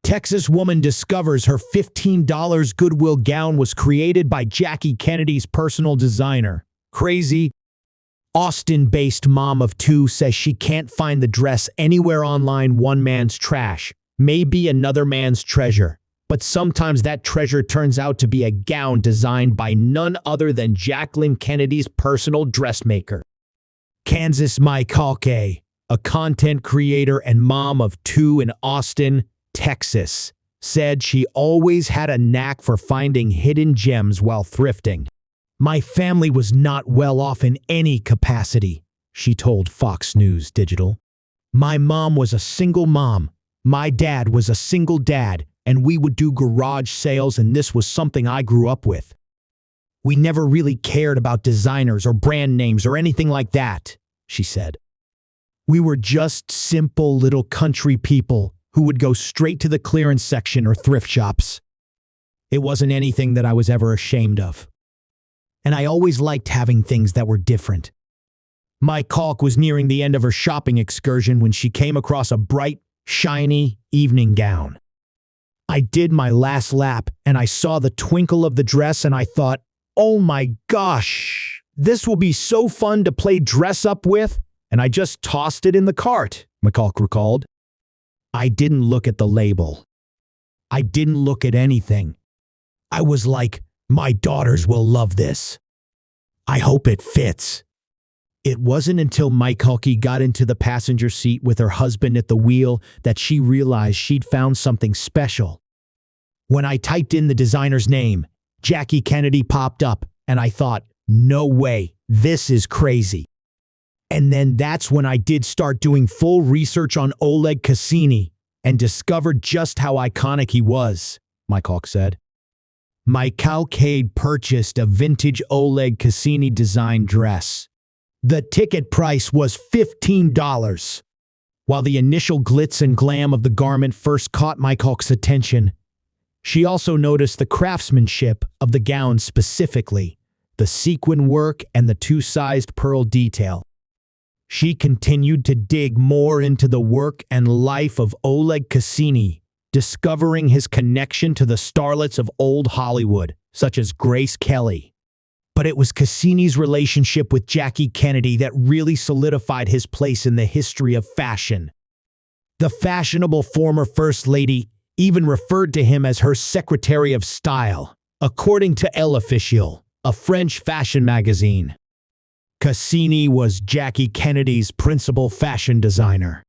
Texas woman discovers her $15 Goodwill gown was created by Jackie Kennedy's personal designer. Crazy. Austin-based mom of two says she can't find the dress anywhere online. One man's trash may be another man's treasure, but sometimes that treasure turns out to be a gown designed by none other than Jacqueline Kennedy's personal dressmaker. Kansas Michalke, a content creator and mom of two in Austin, Texas, said she always had a knack for finding hidden gems while thrifting. "My family was not well off in any capacity," she told Fox News Digital. "My mom was a single mom, my dad was a single dad, and we would do garage sales, and this was something I grew up with. We never really cared about designers or brand names or anything like that," she said. "We were just simple little country people who would go straight to the clearance section or thrift shops. It wasn't anything that I was ever ashamed of. And I always liked having things that were different." Michalke was nearing the end of her shopping excursion when she came across a bright, shiny evening gown. "I did my last lap and I saw the twinkle of the dress and I thought, oh my gosh, this will be so fun to play dress up with, and I just tossed it in the cart," Michalke recalled. "I didn't look at the label. I didn't look at anything. I was like, my daughters will love this. I hope it fits." It wasn't until Michalke got into the passenger seat with her husband at the wheel that she realized she'd found something special. "When I typed in the designer's name, Jackie Kennedy popped up, and I thought, no way, this is crazy. And then that's when I did start doing full research on Oleg Cassini and discovered just how iconic he was," Michalke said. Michalke purchased a vintage Oleg Cassini designed dress. The ticket price was $15. While the initial glitz and glam of the garment first caught Michalke's attention, she also noticed the craftsmanship of the gown, specifically the sequin work and the two-sized pearl detail. She continued to dig more into the work and life of Oleg Cassini, discovering his connection to the starlets of old Hollywood, such as Grace Kelly. But it was Cassini's relationship with Jackie Kennedy that really solidified his place in the history of fashion. The fashionable former First Lady even referred to him as her Secretary of Style, according to L'Officiel, a French fashion magazine. Cassini was Jackie Kennedy's principal fashion designer.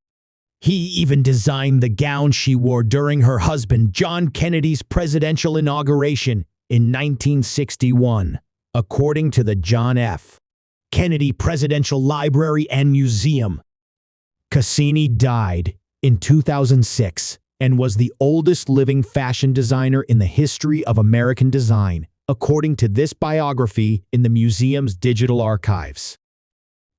He even designed the gown she wore during her husband John Kennedy's presidential inauguration in 1961, according to the John F. Kennedy Presidential Library and Museum. Cassini died in 2006 and was the oldest living fashion designer in the history of American design, according to this biography in the museum's digital archives.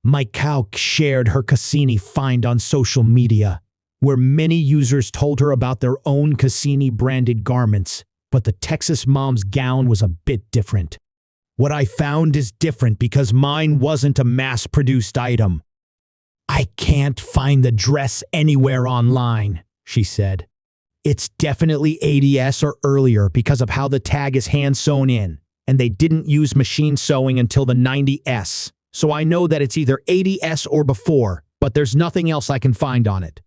Michalke shared her Cassini find on social media, where many users told her about their own Cassini-branded garments, but the Texas mom's gown was a bit different. "What I found is different because mine wasn't a mass-produced item. I can't find the dress anywhere online," she said. "It's definitely 80s or earlier because of how the tag is hand-sewn in, and they didn't use machine sewing until the 90s, so I know that it's either 80s or before, but there's nothing else I can find on it."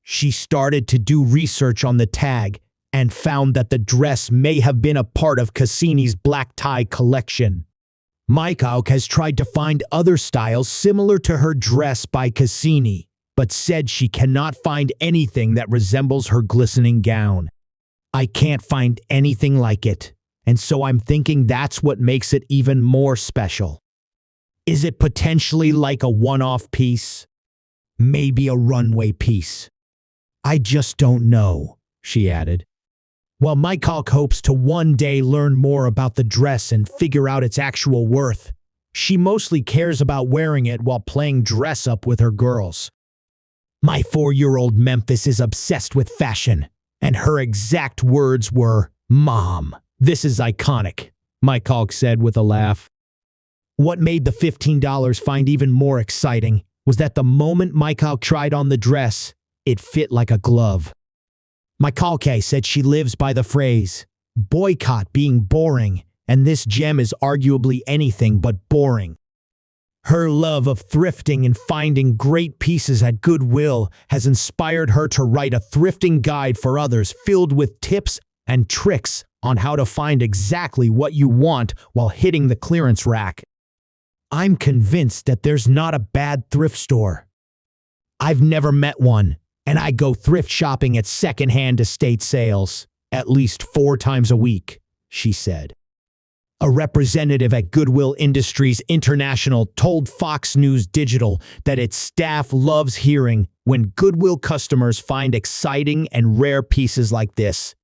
She started to do research on the tag and found that the dress may have been a part of Cassini's black tie collection. Michalke has tried to find other styles similar to her dress by Cassini, but said she cannot find anything that resembles her glistening gown. "I can't find anything like it, and so I'm thinking that's what makes it even more special. Is it potentially like a one-off piece? Maybe a runway piece? I just don't know," she added. While Michalke hopes to one day learn more about the dress and figure out its actual worth, she mostly cares about wearing it while playing dress-up with her girls. "My 4-year-old Memphis is obsessed with fashion, and her exact words were, 'Mom, this is iconic,'" Michalke said with a laugh. What made the $15 find even more exciting was that the moment Michalke tried on the dress, it fit like a glove. Michalke said she lives by the phrase, boycott being boring, and this gem is arguably anything but boring. Her love of thrifting and finding great pieces at Goodwill has inspired her to write a thrifting guide for others filled with tips and tricks on how to find exactly what you want while hitting the clearance rack. I'm convinced that there's not a bad thrift store. I've never met one, and I go thrift shopping at secondhand estate sales at least 4 times a week, she said. A representative at Goodwill Industries International told Fox News Digital that its staff loves hearing when Goodwill customers find exciting and rare pieces like this.